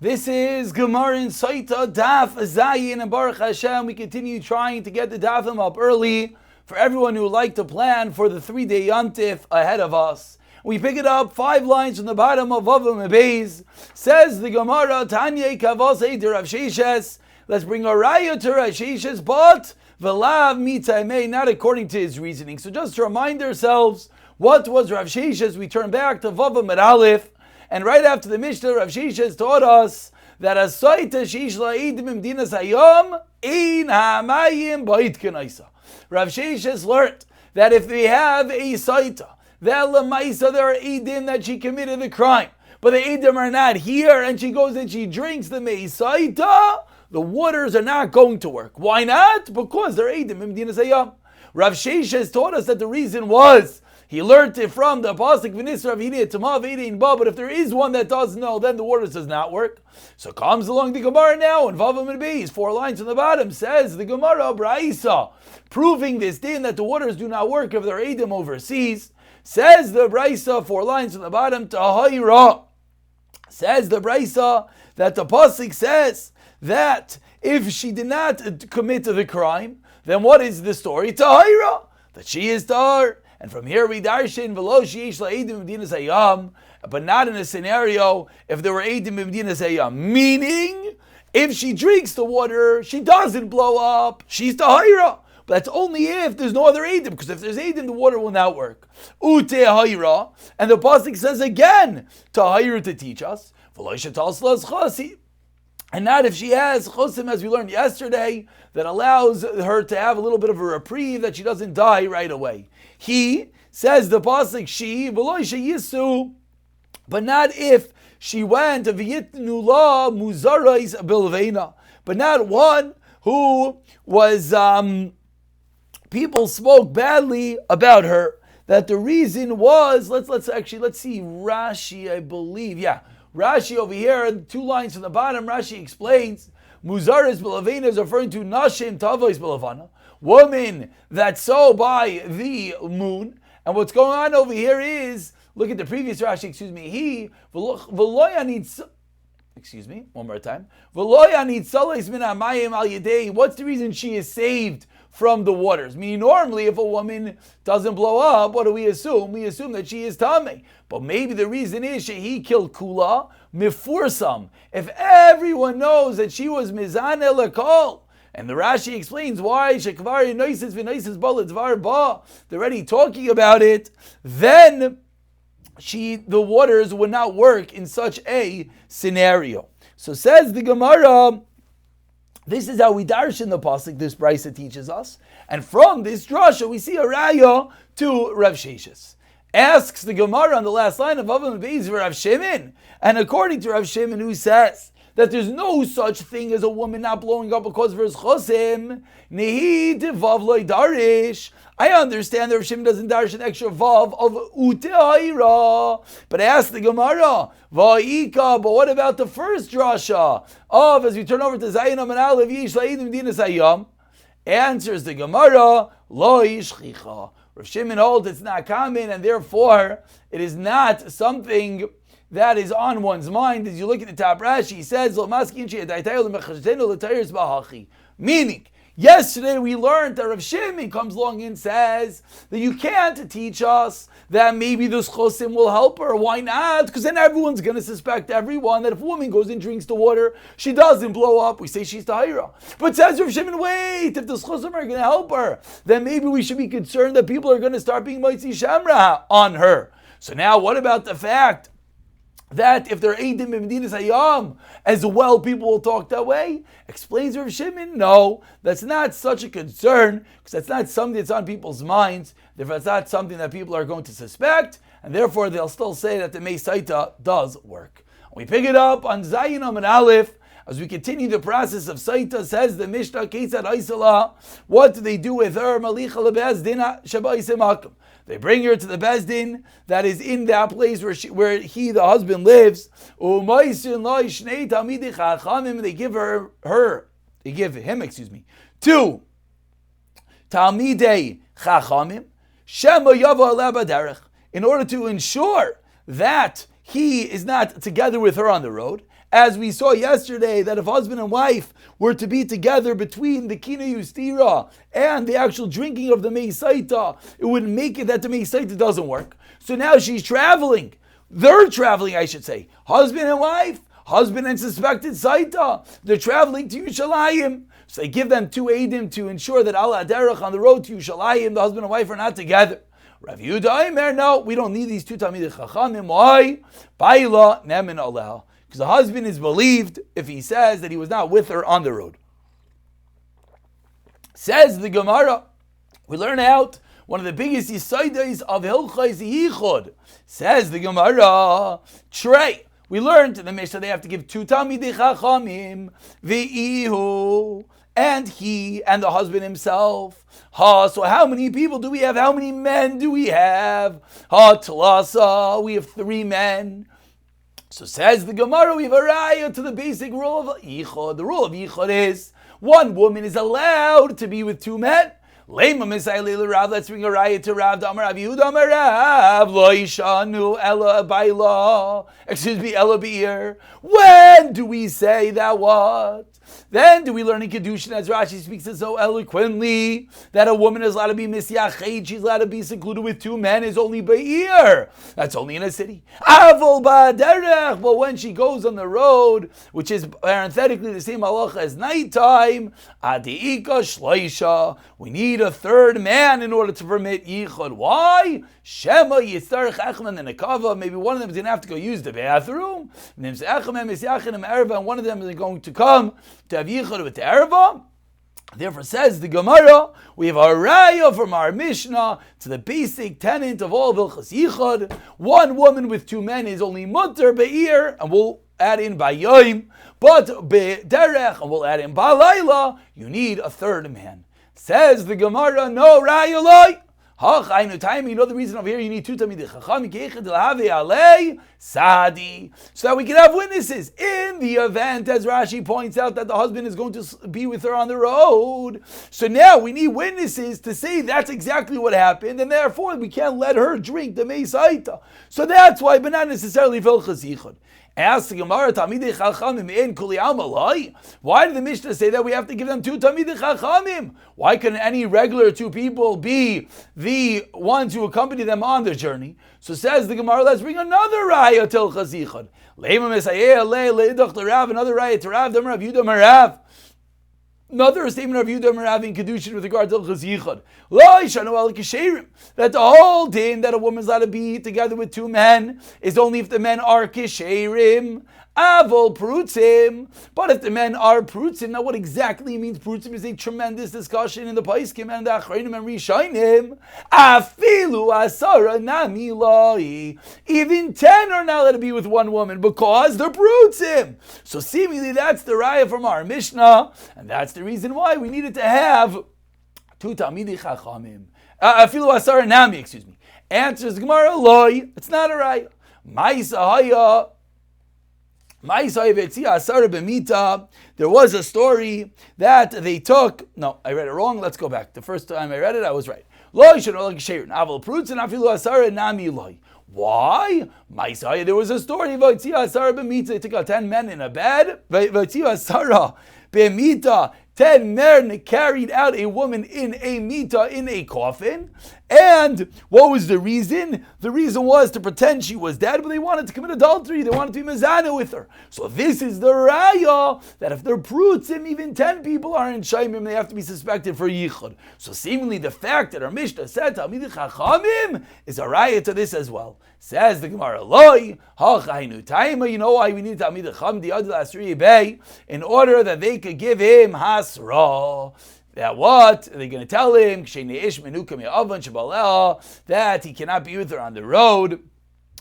This is Gemara in Sotah, Daf Zayin, and Baruch Hashem. We continue trying to get the Dafim up early for everyone who would like to plan for the 3-day Yontif ahead of us. We pick it up 5 lines from the bottom of Vavim Beis. Says the Gemara, Tanya Kavos Eider Rav Sheshes. Let's bring a raya to Rav Sheshes, but Velav Mitaimei, not according to his reasoning. So just to remind ourselves, what was Rav Sheshes? We turn back to Vavim Aleph. And right after the Mishnah, Rav Sheshes taught us that a Sotah sheish la'idim imdinas hayom ein ha'mayim ba'it kenaisa. Rav Sheshes learned that if we have a Sotah, that lemaisa there are idim that she committed the crime, but the idim are not here, and she goes and she drinks the Sotah, the waters are not going to work. Why not? Because they're idim imdinas hayom. Rav Sheshes taught us that the reason was he learned it from the pasuk v'nisra v'hinei tama v'hinei ba. But if there is one that does know, then the waters does not work. So comes along the Gemara now, and Vavim and Beis, 4 lines on the bottom, says the Gemara Braisa, proving this din that the waters do not work if they're edim overseas. Says the Braisa, 4 lines on the bottom, Tahira. Says the Braisa that the pasuk says that if she did not commit the crime, then what is the story? Tahira, that she is tahir. And from here we darshan v'lo sheish la'idim b'medinas hayam, but not in a scenario if there were eidim b'medinas hayam. Meaning, if she drinks the water, she doesn't blow up, she's tahira. But that's only if there's no other eidim, because if there's eidim, the water will not work. Ute hayra, and the pasuk says again, tahira to teach us, v'lo shetal slas chasi. And not if she has chosim, as we learned yesterday, that allows her to have a little bit of a reprieve, that she doesn't die right away. He says the pasuk she v'lo sheyisu, but not if she went to v'yitnu la muzarais bilveina, but not one who was people spoke badly about her. That the reason was let's see Rashi, I believe, Rashi over here, 2 lines from the bottom. Rashi explains muzarais bilveina is referring to nashim tavos bilavana, woman that sow by the moon. And what's going on over here is, look at the previous Rashi, one more time. What's the reason she is saved from the waters? Meaning normally if a woman doesn't blow up, what do we assume? We assume that she is tamei. But maybe the reason is he killed kula mifursam. If everyone knows that she was mizaneh lekol, and the Rashi explains why shekvar noises v'noises baladvar ba, they're already talking about it, then the waters would not work in such a scenario. So says the Gemara, this is how we darshan the pasuk, this brisa teaches us. And from this drasha we see a raya to Rav Sheshes. Asks the Gemara on the last line of Vavim Beis for Rav Shimon. And according to Rav Shimon, who says that there's no such thing as a woman not blowing up because of her chosim, nehi devav loy darish. I understand that Rav Shimon doesn't darish an extra vav of uteira, but ask the Gemara, va'ika, but what about the first drasha of, as we turn over to Zayin Amar Aleph, yish la'idim dinas hayam? Answers the Gemara, lo yishchicha. Rav Shimon holds it's not common, and therefore it is not something that is on one's mind. As you look at the top Rashi, he says, meaning, yesterday we learned that Rav Shimon comes along and says that you can't teach us that maybe this chosim will help her. Why not? Because then everyone's going to suspect everyone that if a woman goes and drinks the water, she doesn't blow up. We say she's tahira. But says Rav Shimon, wait, if the chosim are going to help her, then maybe we should be concerned that people are going to start being moitzi shamra on her. So now what about the fact that if they're eidim b'medinas hayam, as well people will talk that way? Explains Rav Shimon, no, that's not such a concern, because that's not something that's on people's minds. Therefore, it's not something that people are going to suspect, and therefore they'll still say that the Sotah does work. We pick it up on Zayin Amar Aleph. As we continue the process of Sotah, says the Mishnah, Ketzad Aisala, what do they do with her? Malicha lebezdina shabayis makom. They bring her to the Bezdin that is in that place where he, the husband, lives. They give him, 2 Talmidei Chachamim, Shema Yavo Aleh Baderech, in order to ensure that he is not together with her on the road. as we saw yesterday, that if husband and wife were to be together between the Kina Yustira and the actual drinking of the Sotah, it would make it that the Sotah doesn't work. So now she's traveling. They're traveling, I should say. Husband and wife, husband and suspected Sotah. They're traveling to Yerushalayim. So they give them 2 Eidim to ensure that Al Derech on the road to Yerushalayim, the husband and wife are not together. Rav Yehuda Omer, no, we don't need these 2 Talmidei Chachamim. Why? Baila nemin aleh. Because the husband is believed if he says that he was not with her on the road. Says the Gemara, we learn out one of the biggest yisodos of Hilchos Yichud. Says the Gemara, Trey. We learned in the Mishnah they have to give 2 Talmidei Chachamim, V'ihu, and he and the husband himself. So how many people do we have? How many men do we have? Tlasa, we have 3 men. So says the Gemara, we have a raya to the basic rule of Yichud. The rule of Yichud is 1 woman is allowed to be with 2 men. Let's bring a raya to Rav Damar Rav Yehuda Amar Rav Lo Yishanu Ella Baila. Excuse me, Ella Beir. When do we say that what? Then do we learn in Kedushin, as Rashi speaks it so eloquently, that a woman is allowed to be misyached, she's allowed to be secluded with 2 men, is only Be'ir. That's only in a city. Avol ba'derech, but when she goes on the road, which is parenthetically the same halacha as nighttime, adi'ika shloisha, we need a 3rd man in order to permit yichud. Why? Shema yitzarech echman and nekava, maybe one of them is going to have to go use the bathroom, and one of them is going to come to have yichud with the erva. Therefore, says the Gemara, we have a raya from our Mishnah to the basic tenet of all Hilchos Yichud. 1 woman with 2 men is only mutter be'ir, and we'll add in ba'yoim, but be'derech, and we'll add in ba'layla, you need a 3rd man. Says the Gemara, no raya loy. You know the reason over here you need 2 Talmidei Chachamim, so that we can have witnesses in the event, as Rashi points out, that the husband is going to be with her on the road. So now we need witnesses to say that's exactly what happened, and therefore we can't let her drink the Sotah. So that's why, but not necessarily Hilchos Yichud. Ask the Gemara, Talmidei Chachamim in Kuli Alma. Why did the Mishnah say that we have to give them 2 Talmidei Chachamim? Why couldn't any regular 2 people be the ones who accompany them on their journey? So says the Gemara, let's bring another raya to Hilchos Yichud. Another raya to Rav Damar Rav Yehuda Amar Rav. Another statement of Yehuda Amar Rav in Kedushin with regard to Hilchos Yichud. That the whole din that a woman's allowed to be together with 2 men is only if the men are kisherim. Avol prutzim. But if the men are prutzim, now what exactly means prutzim is a tremendous discussion in the Paiskim and the Achreinim and Rishonim. Afilu asara nami loi. Even 10 are not allowed to be with 1 woman because they're prutzim. So seemingly that's the raya from our Mishnah, and that's the reason why we needed to have 2 Talmidei Chachamim. Afilu asara nami, excuse me. Answers Gemara loi. It's not a raya. Ma'isa haya. There was a story that they took. No, I read it wrong. Let's go back. The first time I read it, I was right. Why? There was a story. They took out 10 men in a bed. 10 men carried out a woman in a mita, in a coffin. And what was the reason? The reason was to pretend she was dead, but they wanted to commit adultery. They wanted to be mezana with her. So this is the raya, that if they're prutzim, even 10 people are in shaymim, they have to be suspected for yichud. So seemingly the fact that our Mishnah said Talmidei Chachamim is a raya to this as well. Says the Gemara, Loi, ha'chaynu taima. You know why we need Talmidei Chachamim, the Adil Asri Bey, in order that they could give him hasra. That what? They're going to tell him that he cannot be with her on the road,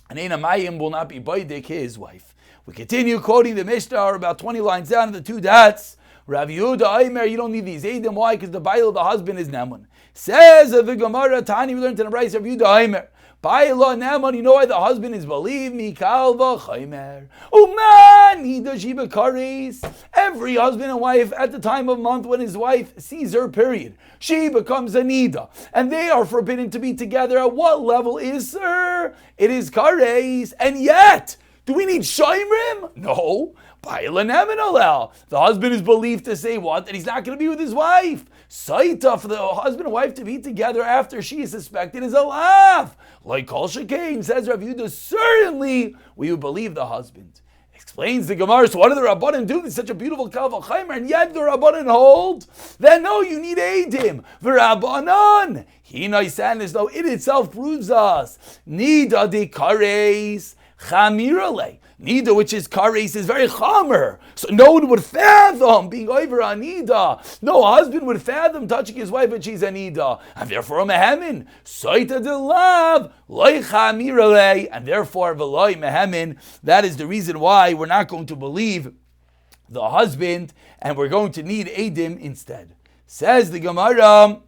and Eina Mayim will not be Baidik, his wife. We continue quoting the Mishnah, or about 20 lines down in the 2 dots. Rav Yehuda Omer, you don't need these Eidim. Why? Because the Bail of the husband is Naman. Says the Gemara, Tani, we learned in the Brayso of Yehuda Omer. Baila Naman, you know why the husband is believed? Mikal v'chaymer. Umani dashiba kares. Every husband and wife at the time of month when his wife sees her period, she becomes a nida, and they are forbidden to be together. At what level is her? It is kares, and yet, do we need shaymrim? No. The husband is believed to say what? That he's not going to be with his wife. Sotah, for the husband and wife to be together after she is suspected is a laugh. Like Kol Shekain, says Rav Yehuda, certainly we would believe the husband. Explains the Gemara, so what do the Rabbanan do? It's such a beautiful Kal V'chaimer, and yet the Rabbanan hold that no, you need Eidim. V'Rabbanan, Hinai San, as though it itself proves us. Nida de Kares, Chamirale. Nida, which is kares, is very chamer. So no one would fathom being over on Nida. No husband would fathom touching his wife and she's a Nida. And therefore a mehemin. Sotah de lav, loy chamirale. And therefore veloy mehemin. That is the reason why we're not going to believe the husband and we're going to need Eidim instead. Says the Gemara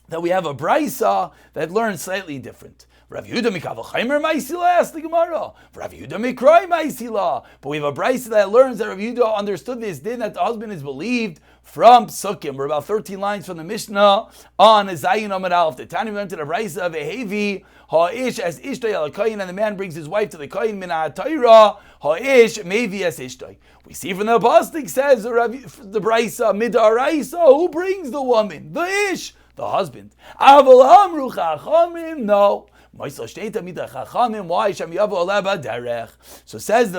that we have a brisa that learns slightly different. Rav Yehuda Mikav Chaimer Ma'isila, asked the Gemara. Rav Yehuda Mikroi Ma'isila. But we have a brisa that learns that Rav Yehuda understood this din that the husband is believed from Psukim. We're about 13 lines from the Mishnah on Zayin Amud Aleph. The Tani went to the brisa of Ehevi Ha'ish as Ishtay al Koyin, and the man brings his wife to the Koyin min ha'Torah Ha'ish Mevi as Ishtay. We see from the pasuk says the brisa Midaraisa, who brings the woman? The Ish, the husband. Aval Amru Chachamim, no. So says the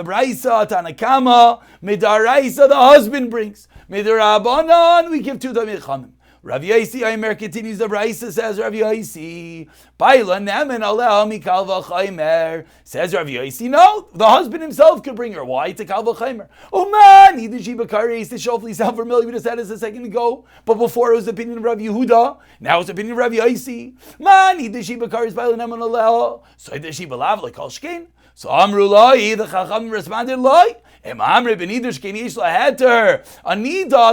Braisa, Tanakama, Midaraisa, the husband brings. Midarabanan, we give to the Milchamim. Rav Yosi Aimer continues the Braisa, says Rav Yosi. Baila nemen aleh mikal v'chaimer. Says Rav Yosi, no, the husband himself could bring her. Why? To kal v'chaimer. Oh man, he did shiba kares. This hopefully sound familiar. We just said this a second ago. But before it was the opinion of Rav Yehuda. Now it's the opinion of Rav Yosi. Man, he did shiba kares. Baila nemen aleh. So he did shiba lav like kol shkein. So Amru Lai, the Chacham responded, Lai. Anida,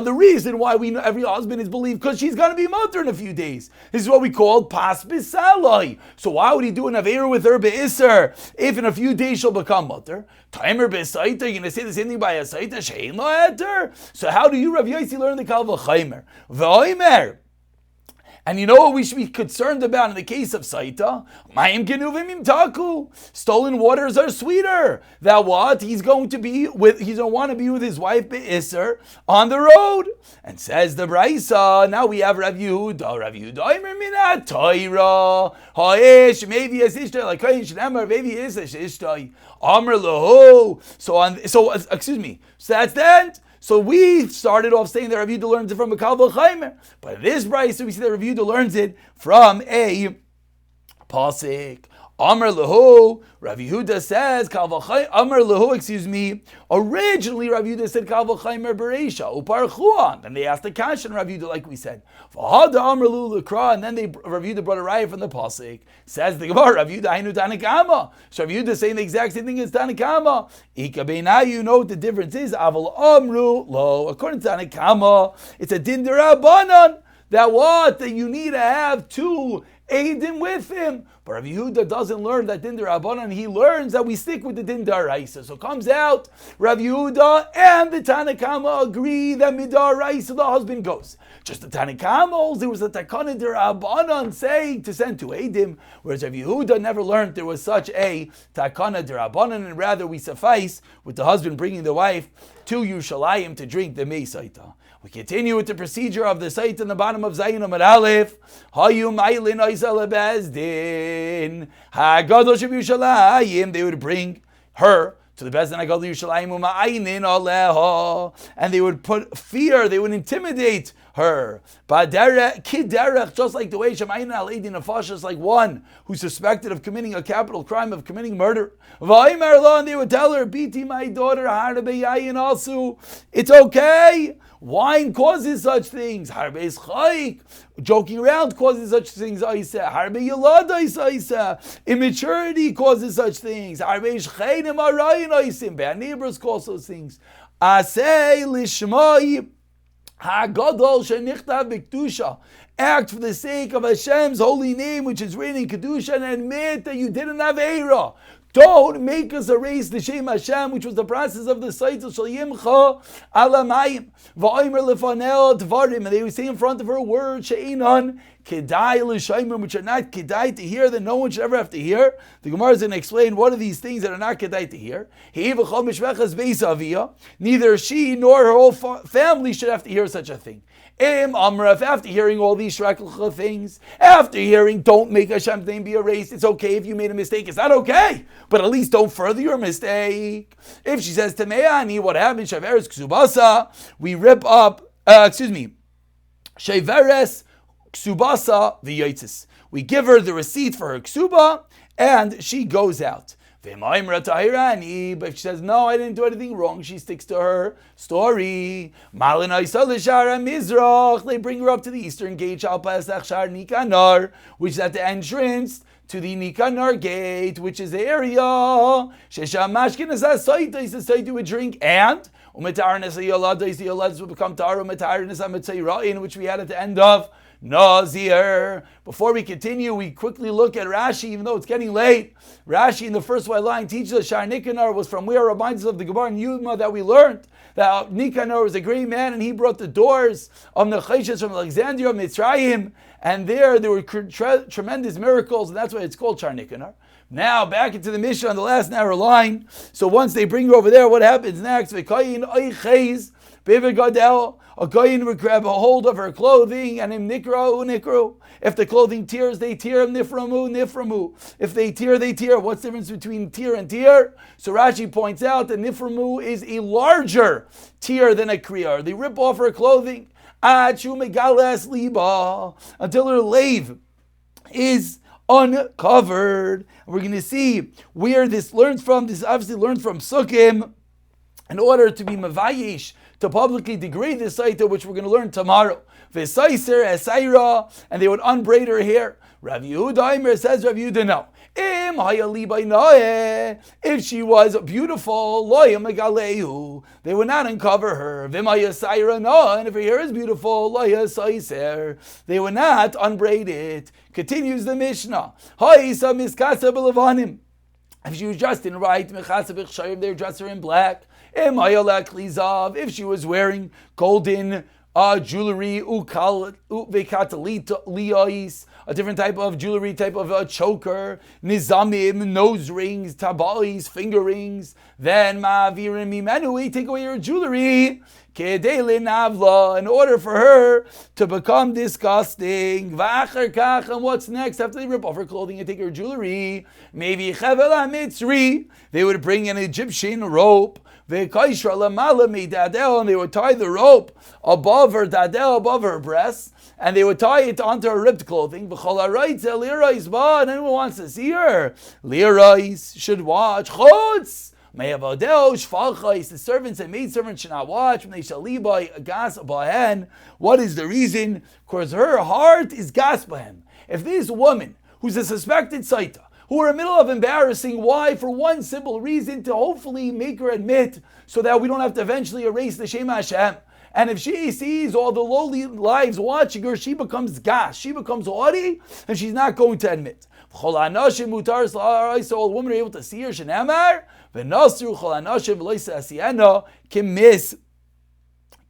the reason why we know every husband is believed, because she's going to be mother in a few days. This is what we call pas bisalai. So why would he do an aveira with her be'isser if in a few days she'll become mother? Timer be'saita, you're going to say the same thing by a saita, shein lo heter. So how do you, Rav Yosi, learn the kal v'chaimer? V'oimer. And you know what we should be concerned about in the case of Sotah? Mayim genuvim imtaku. Stolen waters are sweeter. That what? He's going to want to be with his wife Be'isser on the road. And says the Braisa, now we have Rav Yehuda. Rav Yehuda, Omer mina Torah. Ha'ish, maybe as ishtay, like Kayin Shnemer, maybe is ishtay. Amr lehu. So that's the end. So we started off saying that Rav Yehuda learns it from a Kal V'chaimer. But in this brayso we see that Rav Yehuda learns it from a pasuk. Amar lehu, Rav Yehuda says, Amar lehu, originally Rav Yehuda said Kal V'chaimer Bereisha, Uparchuan. Then they asked the question Rav Yehuda, like we said. V'hada Amar lehu l'kra, and then Rav Yehuda brought a raya from the pasuk. Says the Gemara, Rav Yehuda hainu Tanakama. So Rav Yehuda saying the exact same thing as Tanakama. Ika beina, you know what the difference is. Aval Amru lo, according to Tanakama, it's a din derabanan. That what? That you need to have two Eidim with him. But Rav Yehuda doesn't learn that din derabanan. He learns that we stick with the din daraisa. So it comes out, Rav Yehuda and the Tanakama agree that midaraisa the husband goes. Just the Tanakama holds there was a takana derabanan saying to send to Eidim, whereas Rav Yehuda never learned there was such a takana derabanan, and rather we suffice with the husband bringing the wife to Yerushalayim to drink the mei Sotah. We continue with the procedure of the Sotah in the bottom of Zayin Amud Aleph. Hayu ma'ilin oisel bezdin. Hagadol sheb Yerushalayim. They would bring her to the Bezdin Hagadol Yerushalayim u'ma'ayinin aleha, and they would put fear. They would intimidate her. Kiderech, just like the way Shemayin al-Eidin Nefashah is like one who's suspected of committing a capital crime, of committing murder. And they would tell her, Biti, my daughter, also, it's okay. Wine causes such things. Harbeis chayik. Joking around causes such things. Harbe yilad. Immaturity causes such things. Harbeis chayim arayin. Bad neighbors cause those things. Asay lishmai hagadol shenichtav b'kedusha. Act for the sake of Hashem's holy name, which is written in Kedusha, and admit that you didn't have Eira. Don't make us erase the Shem Hashem, which was the process of the Sotah Shal Yimcha Alamayim. Va'omer lefanel Dvarim, and they would say in front of her words She'inan kedai l'shaymim, which are not kedai to hear, that no one should ever have to hear. The Gemara is going to explain what are these things that are not kedai to hear. Neither she nor her whole family should have to hear such a thing. If after hearing all these shrakal things, after hearing don't make Hashem's name be erased, it's okay if you made a mistake, it's not okay, but at least don't further your mistake. If she says Tameani, what happens? Shaveres ksubasa, we rip up, Shaveres ksubasa v'yotzis. We give her the receipt for her ksuba, and she goes out. But if she says, no, I didn't do anything wrong, she sticks to her story. They bring her up to the eastern gate, which is at the entrance to the Nikanar gate, which is the area. To a drink, and will become which we had at the end of Nazir. Before we continue, we quickly look at Rashi, even though it's getting late. Rashi in the first white line teaches us Shar Nikanor was from where, reminds us of the Gemara in Yuma that we learned that Nikanor was a great man and he brought the doors of the Cheshes from Alexandria, Mitzrayim, and there were tremendous miracles, and that's why it's called Shar Nikanor. Now back into the Mishnah on the last narrow line. So once they bring her over there, what happens next? A goyin would grab a hold of her clothing and him nikru. If the clothing tears, they tear him niframu. If they tear, they tear. What's the difference between tear and tear? So Rashi points out that niframu is a larger tear than a kriya. They rip off her clothing until her lave is uncovered. We're going to see where this learns from. This obviously learns from Sukkim in order to be mavayish, to publicly degrade the Sotah, which we're going to learn tomorrow. V'saiser esaira, and they would unbraid her hair. Rav Yehuda says, Rav Yehuda, no. If she was beautiful, they would not uncover her. And if her hair is beautiful, they would not unbraid it. Continues the Mishnah. If she was dressed in white, they dress her in black. If she was wearing golden jewelry, a different type of jewelry, type of choker, nizamim, nose rings, tabais, finger rings, then ma'avirim mimenu, we take away her jewelry, in order for her to become disgusting. And what's next? After they rip off her clothing and take her jewelry, maybe they would bring an Egyptian rope, and they would tie the rope above her dadel, above her breasts, and they would tie it onto her ripped clothing. And anyone wants to see her, lirais should watch. Chutz, the servants and maidservants should not watch. What is the reason? Because her heart is gas bahem. If this woman, who's a suspected Sotah, who are in the middle of embarrassing, why? For one simple reason, to hopefully make her admit, so that we don't have to eventually erase the Shem Hashem. And if she sees all the lowly lives watching her, she becomes gas, she becomes haughty, and she's not going to admit. So all women are able to see her. Shenamar v'nasru chol hanashim v'lo yisasiena kimis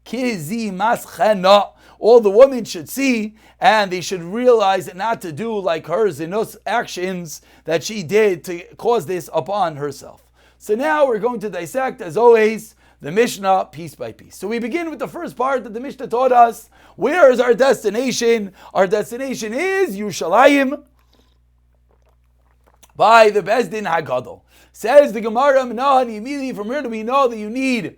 kizi maschena. All the women should see, and they should realize that not to do like her zinus actions that she did to cause this upon herself. So now we're going to dissect, as always, the Mishnah piece by piece. So we begin with the first part that the Mishnah taught us. Where is our destination? Our destination is Yerushalayim by the Bezdin Hagadol. Says the Gemara, immediately from where do we know that you need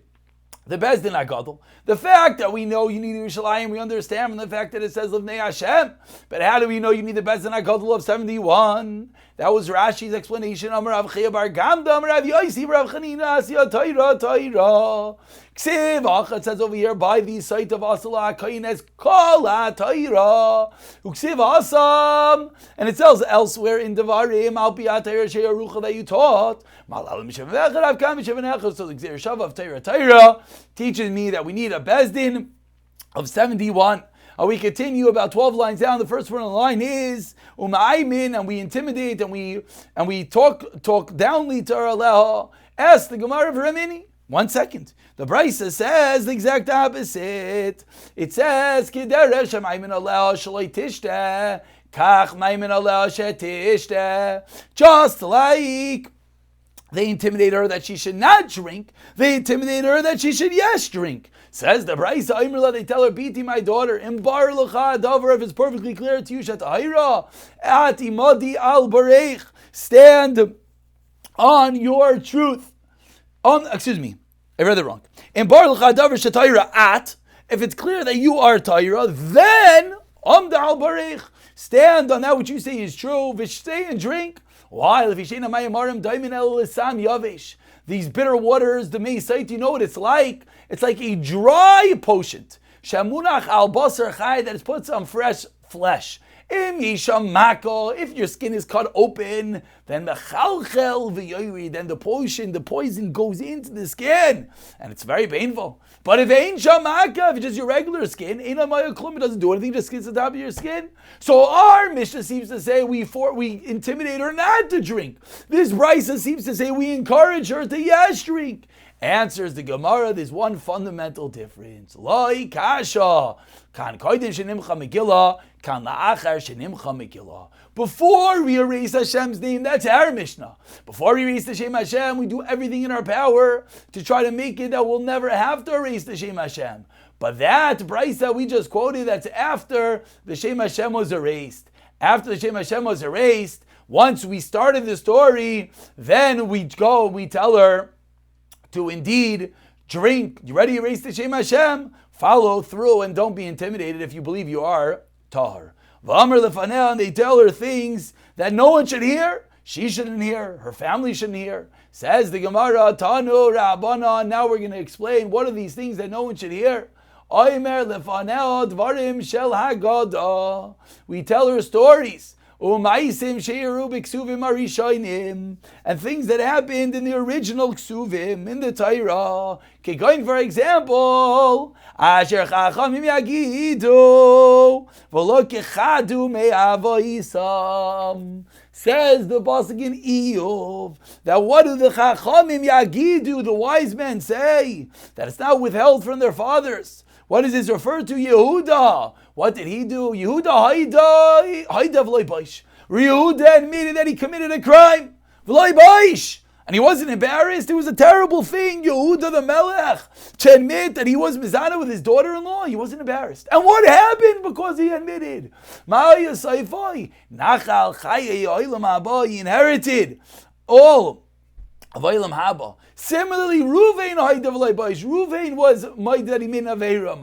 the Bezdin Hagadol? The fact that we know you need Yerushalayim, we understand from the fact that it says Livnei Hashem. But how do we know you need the Bezdin Hagadol of 71? That was Rashi's explanation. Amar Rav Chia bar Gamda, Amar Rav Yosi bar Rav Chanina, Asya Torah. Ksiv, it says over here, by the site of Asala Kaines Kol HaTorah. Uksiv Asam, and it tells elsewhere in Devarim, Al Pi HaTorah Sheyarucha that you taught. Malal Mishav Rav Kam Mishav Nechel. So the Gzir Shav of Torah teaches me that we need a Bezdin of 71. We continue about 12 lines down. The first one on the line is Umaimin, and we intimidate and we talk downly to her aleha. Ask the Gemara of Ramini. 1 second. The Brisa says the exact opposite. It says, Kideresh Maimin Allah Shalai Tishta, Kach Maimin Allah Shetishta. Just like they intimidated her that she should not drink, they intimidated her that she should drink. Says the Brisa, Imrla, they tell her, Biti, my daughter, Imbar L'cha Davar, if it's perfectly clear to you, Shat Ahira, At Imadi Al Bareich, stand on your truth. Excuse me, I read it wrong. Imbar L'cha Davar Shat Ahira At, if it's clear that you are Tahira, then Amda Al Bareich, stand on that which you say is true, Vishtay and drink. Why? These bitter waters, the meisait, you know what it's like? It's like a dry potion. Shamunach al basar chai, that is put on fresh flesh. If your skin is cut open, then then the poison goes into the skin, and it's very painful. But if ain't shamaka, if it's just your regular skin, it doesn't do anything, just gets to the top of your skin. So our Mishnah seems to say we intimidate her not to drink. This Brisa seems to say we encourage her to drink. Answers the Gemara, there's one fundamental difference. Loi kasha, kan koydin shenimcha megillah, kan la'achar shenimcha megillah. Before we erase Hashem's name, that's our Mishnah. Before we erase the Shem Hashem, we do everything in our power to try to make it that we'll never have to erase the Shem Hashem. But that Brisa we just quoted, that's after the Shem Hashem was erased. After the Shem Hashem was erased, once we started the story, then we tell her to indeed drink. You ready to erase the Shem Hashem? Follow through and don't be intimidated if you believe you are tahar. V'amr lefaneh, and they tell her things that no one should hear. She shouldn't hear. Her family shouldn't hear. Says the Gemara, Tanu Rabbanan. Now we're going to explain what are these things that no one should hear. Oimer lefaneh dvarim shel haggadah. We tell her stories. And things that happened in the original ksuvim, in the Torah. Going for example, Asher chachamim yagidu v'lo kechadu me'avoisam. Says the pasuk in Eov that what do the chachamim yagidu, the wise men, say? That it's not withheld from their fathers. What does this refer to? Yehuda. What did he do? Yehuda haida v'loy baish. Yehuda admitted that he committed a crime. V'loy baish. And he wasn't embarrassed. It was a terrible thing. Yehuda the Melech, to admit that he was mizana with his daughter-in-law. He wasn't embarrassed. And what happened? Because he admitted. Ma'aya saifai. Nachal chaye oilam haba. He inherited all of oilam haba. Similarly, Ruvain was made that he made Aveira.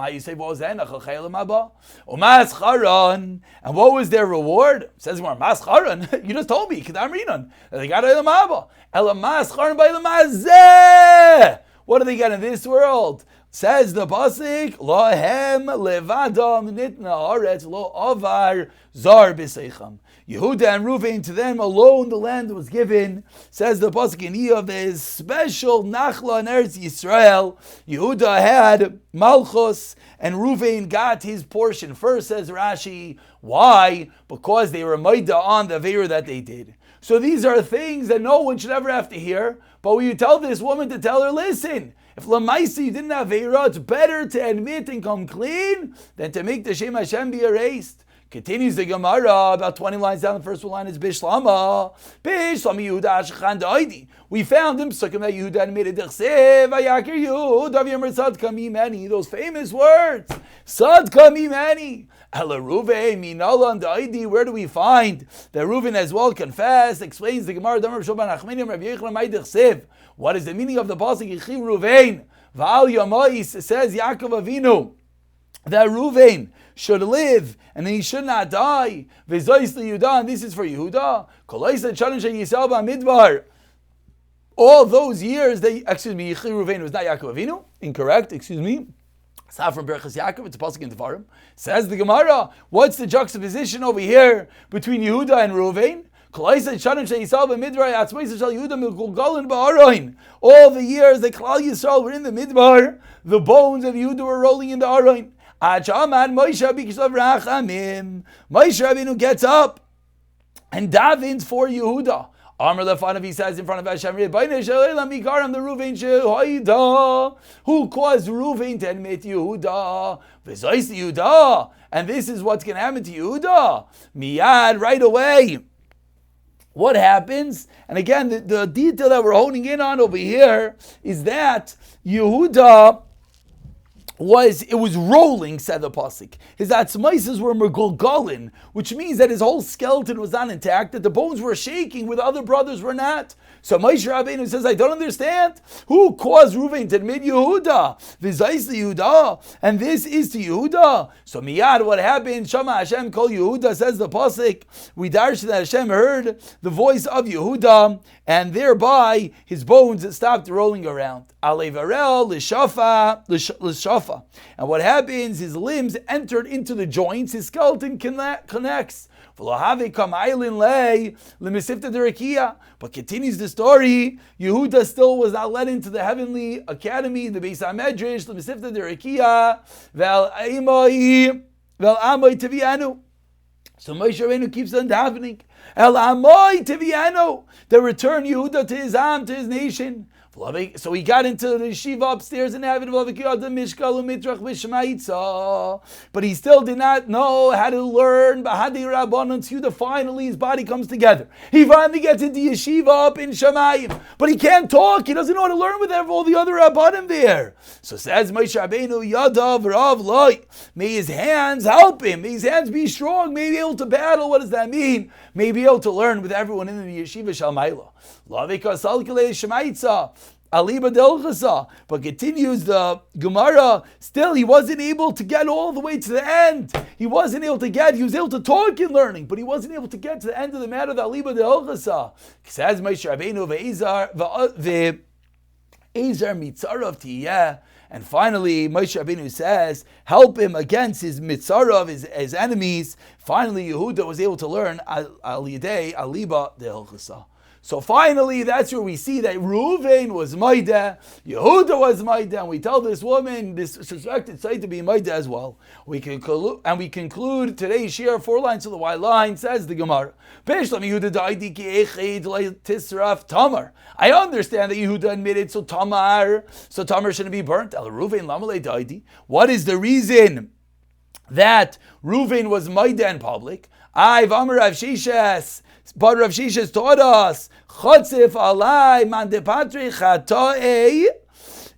And what was their reward? Says more, Mascharan. You just told me, Kedam Rinan. They got Eilam Haba. Elam Mascharan by Elam. What do they get in this world? Says the pasuk, Lohem levadam nitna aretz lo avar zar b'seicham. Yehuda and Ruvain, to them alone the land was given. Says the pasuk in Eov, there is special nachla in Eretz Yisrael. Yehuda had malchus, and Ruvain got his portion first. Says Rashi, why? Because they were maida on the aveira that they did. So these are things that no one should ever have to hear. But when you tell this woman to tell her, listen, if Lamaisi you didn't have aveira, it's better to admit and come clean than to make the Shem Hashem be erased. Continues the Gemara, about 20 lines down, the first one line is Bishlama. Bishlama Yehuda Ashchan Da'idi. We found him, Sukkim that Yehuda admitted, Dechsev, Ayakir Yehuda, V'yamr Sadka Mimani, those famous words. Sadka Mimani. Ela Ruvain, Minala and Da'idi, where do we find that Reuven as well confessed? Explains the Gemara, Damar Shoban Achminim, Rav Yechon May Dechsev. What is the meaning of the pasuk Yichiv Ruvain? V'al Yamais, says Yaakov Avinu, that Ruvain should live and he should not die. V'zois Yehuda, and this is for Yehuda. Kolaisa Chanan Sheyisal B'Midbar. All those years, Yichiv Ruvain was not Yaakov Avinu. Incorrect, excuse me. It's not from Berachas Yaakov, it's a pasuk in Devarim. Says the Gemara, what's the juxtaposition over here between Yehuda and Ruvain? All the years the Klal Yisrael were in the Midbar, the bones of Yehuda were rolling in the Aron. Moshe Rabbeinu gets up and davens for Yehuda. Amr Lefanav, he says in front of Hashem, the Ruvain Shehoida, who caused Ruvain to admit Yehuda, V'zais Yehuda, and this is what's going to happen to Yehuda. Miyad, right away. What happens? And again, the detail that we're honing in on over here is that Yehuda was rolling, said the pasuk. His atzmaises were mergulgulin, which means that his whole skeleton was not intact, that the bones were shaking where the other brothers were not. So Moshe Rabbeinu says, I don't understand. Who caused Reuven to admit Yehuda? V'zais Yehuda, and this is to Yehuda. So miyad, what happened? Shama Hashem kol Yehuda, says the pasuk. We darshan that Hashem heard the voice of Yehuda, and thereby his bones stopped rolling around. Alevarel l'shafa. And what happens? His limbs entered into the joints. His skeleton connects. But continues the story. Yehuda still was not led into the heavenly academy, the Beis HaMedrash, l'mesifta d'Rekiya, vel amoi tevianu. So Moshe Rabbeinu keeps on davening. El amoi tevianu, to return Yehuda to his to his nation. So he got into the yeshiva upstairs in heaven, but he still did not know how to learn. Finally, his body comes together. He finally gets into yeshiva up in Shamayim, but he can't talk. He doesn't know how to learn with all the other rabbanim there. So says Moshe Rabbeinu, Yadav Rav Loi. May his hands help him. May his hands be strong. May he be able to battle. What does that mean? May he be able to learn with everyone in the yeshiva Shalmaila. Aliba Delchasa, but continues the Gemara. Still, he wasn't able to get all the way to the end. He was able to talk in learning, but he wasn't able to get to the end of the matter. The Aliba Delchasa says Moshe Rabbeinu ve'ezar mitzarav tiyeh. And finally, Moshe Rabbeinu says, help him against his mitzarav, his enemies. Finally, Yehuda was able to learn al yedei aliba delchasa. So finally, that's where we see that Reuven was Maida, Yehuda was Maida, and we tell this woman, this suspected site to be Maida as well. We conclude today's share 4 lines to the Y line, says the Gemara. I understand that Yehuda admitted, so Tamar shouldn't be burnt. What is the reason that Reuven was Maida in public? But Rav Shishas taught us, Chotzif alai man depatri chatoei.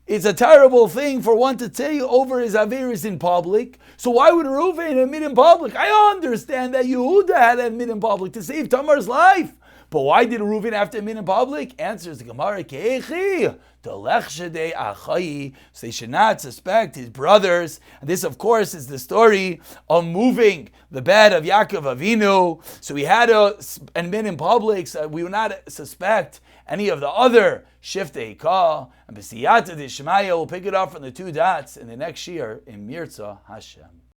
It's a terrible thing for one to say over his averis in public. So why would Reuven admit in public? I understand that Yehuda had to admit in public to save Tamar's life. But why did Reuven have to admit in public? Answers the Gemara, Ke'echi, Telechshedei achai. So they should not suspect his brothers. And this, of course, is the story of moving the bed of Yaakov Avinu. So he had to admit in public, so we would not suspect any of the other Shiftei Ka. And B'siyata de Shemaya will pick it up from the 2 dots in the next year in Mirza Hashem.